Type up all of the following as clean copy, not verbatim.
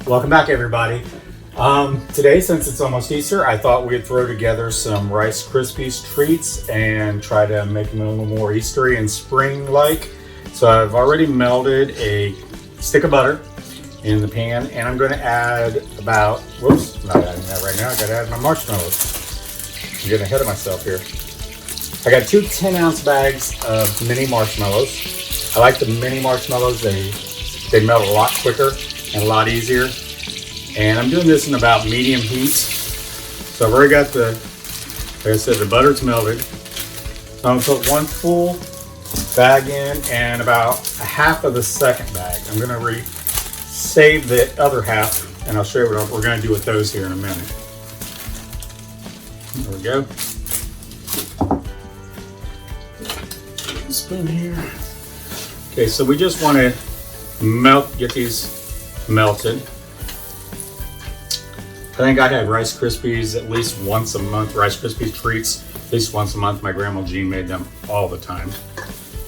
Welcome back, everybody. Today, since it's almost Easter, I thought we'd throw together some Rice Krispies Treats and try to make them a little more Eastery and spring-like. So I've already melted a stick of butter in the pan, and I'm going to add about, whoops, not adding that right now. I got to add my marshmallows. I'm getting ahead of myself here. I got two 10-ounce bags of mini marshmallows. I like the mini marshmallows. They melt a lot quicker and a lot easier. And I'm doing this in about medium heat. So I've already got like I said, the butter's melted. So I'm gonna put one full bag in and about a half of the second bag. I'm gonna save the other half, and I'll show you what we're gonna do with those here in a minute. There we go. Spoon here. Okay, so we just want to get these melted. I think I had Rice Krispies at least once a month, Rice Krispies Treats at least once a month. My grandma Jean made them all the time.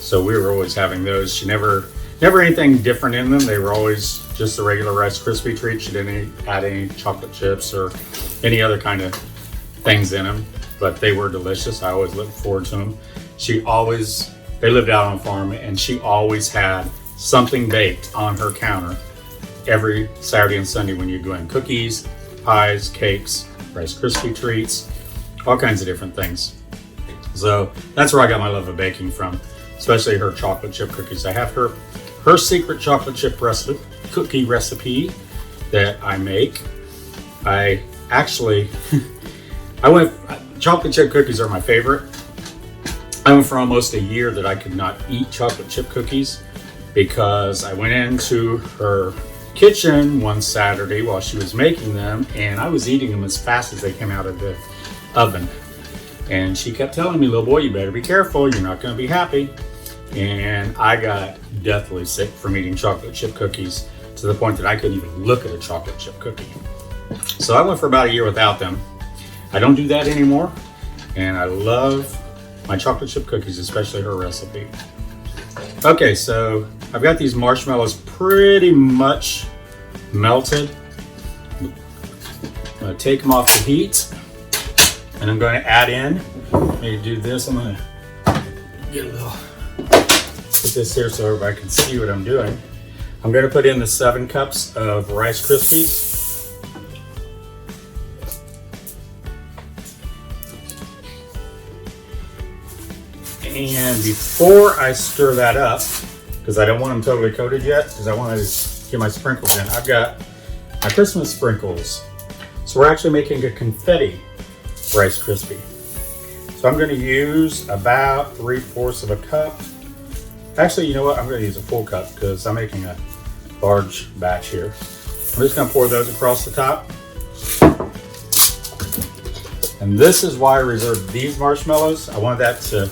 So we were always having those. She never anything different in them. They were always just the regular Rice Krispie Treats. She didn't add any chocolate chips or any other kind of things in them, but they were delicious. I always looked forward to them. They lived out on a farm, and she always had something baked on her counter every Saturday and Sunday when you go in. Cookies, pies, cakes, Rice Krispie Treats, all kinds of different things. So that's where I got my love of baking from, especially her chocolate chip cookies. I have her secret chocolate chip cookie recipe that I make. Chocolate chip cookies are my favorite. I went for almost a year that I could not eat chocolate chip cookies because I went into her kitchen one Saturday while she was making them, and I was eating them as fast as they came out of the oven. And she kept telling me, "Little boy, you better be careful. You're not going to be happy." And I got deathly sick from eating chocolate chip cookies to the point that I couldn't even look at a chocolate chip cookie. So I went for about a year without them. I don't do that anymore, and I love my chocolate chip cookies, especially her recipe. Okay, so I've got these marshmallows pretty much melted. I'm gonna take them off the heat, and I'm going to add in, maybe do this, I'm gonna put this here so everybody can see what I'm doing. I'm gonna put in the 7 cups of Rice Krispies. And before I stir that up, because I don't want them totally coated yet, because I want to get my sprinkles in, I've got my Christmas sprinkles. So we're actually making a confetti Rice Krispie. So I'm going to use about 3/4 of a cup. Actually, you know what? I'm going to use a full cup because I'm making a large batch here. I'm just going to pour those across the top. And this is why I reserved these marshmallows. I wanted that to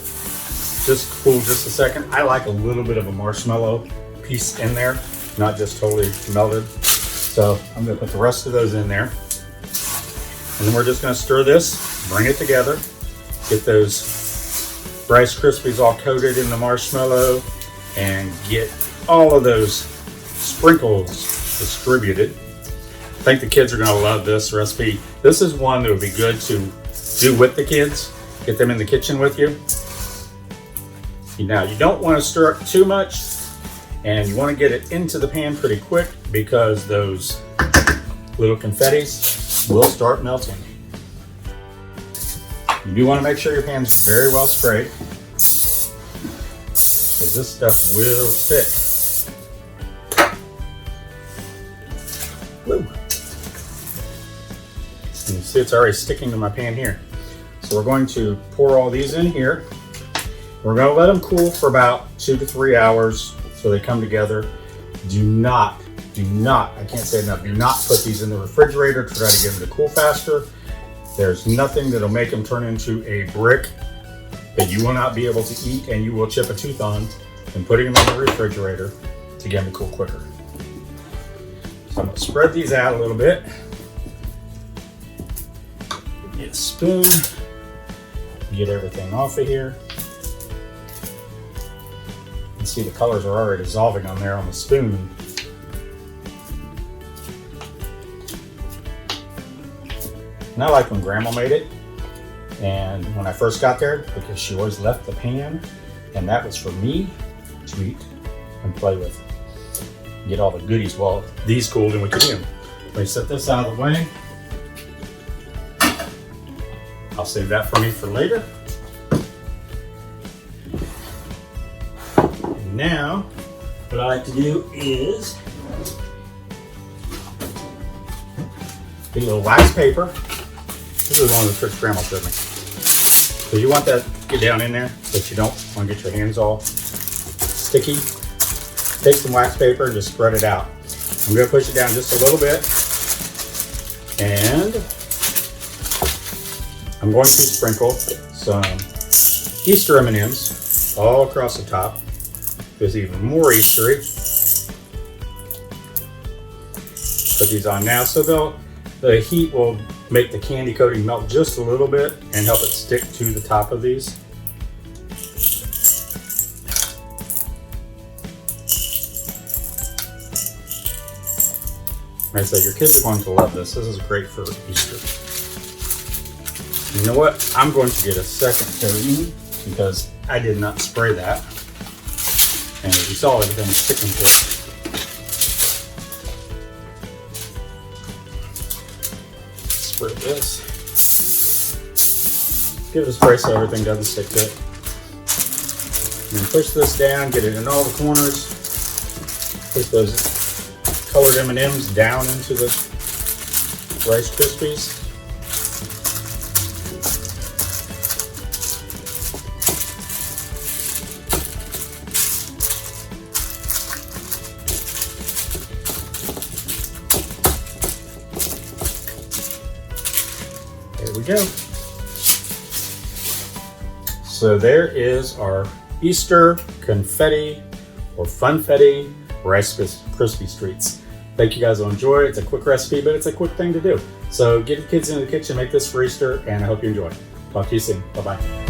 just cool just a second. I like a little bit of a marshmallow piece in there, not just totally melted. So I'm gonna put the rest of those in there. And then we're just gonna stir this, bring it together, get those Rice Krispies all coated in the marshmallow, and get all of those sprinkles distributed. I think the kids are gonna love this recipe. This is one that would be good to do with the kids, get them in the kitchen with you. Now, you don't want to stir it too much, and you want to get it into the pan pretty quick because those little confettis will start melting. You do want to make sure your pan's very well sprayed because this stuff will stick. Woo. You see it's already sticking to my pan here. So we're going to pour all these in here. We're going to let them cool for about 2 to 3 hours so they come together. Do not, I can't say enough, do not put these in the refrigerator to try to get them to cool faster. There's nothing that'll make them turn into a brick that you will not be able to eat and you will chip a tooth on than putting them in the refrigerator to get them to cool quicker. So I'm going to spread these out a little bit. Get a spoon, get everything off of here. You can see the colors are already dissolving on there on the spoon. And I like when Grandma made it. And when I first got there, because she always left the pan, and that was for me to eat and play with. Get all the goodies while these cooled and we can eat them. Let me set this out of the way. I'll save that for me for later. And now, what I like to do is get a little wax paper. This is one of the tricks Grandma showed me. So you want that to get down in there, but you don't want to get your hands all sticky. Take some wax paper and just spread it out. I'm going to push it down just a little bit. And I'm going to sprinkle some Easter M&Ms all across the top. There's even more Eastery. Put these on now so the heat will make the candy coating melt just a little bit and help it stick to the top of these. Like I said, your kids are going to love this. This is great for Easter. You know what? I'm going to get a second coating because I did not spray that. And as you saw, everything was sticking to it. Spray this. Give it a spray so everything doesn't stick to it. And then push this down, get it in all the corners. Push those colored M&Ms down into the Rice Krispies. There we go. So there is our Easter confetti or Funfetti Rice Krispies Treats. Think you guys will enjoy it. It's a quick recipe, but it's a quick thing to do. So get your kids into the kitchen, make this for Easter, and I hope you enjoy. Talk to you soon. Bye-bye.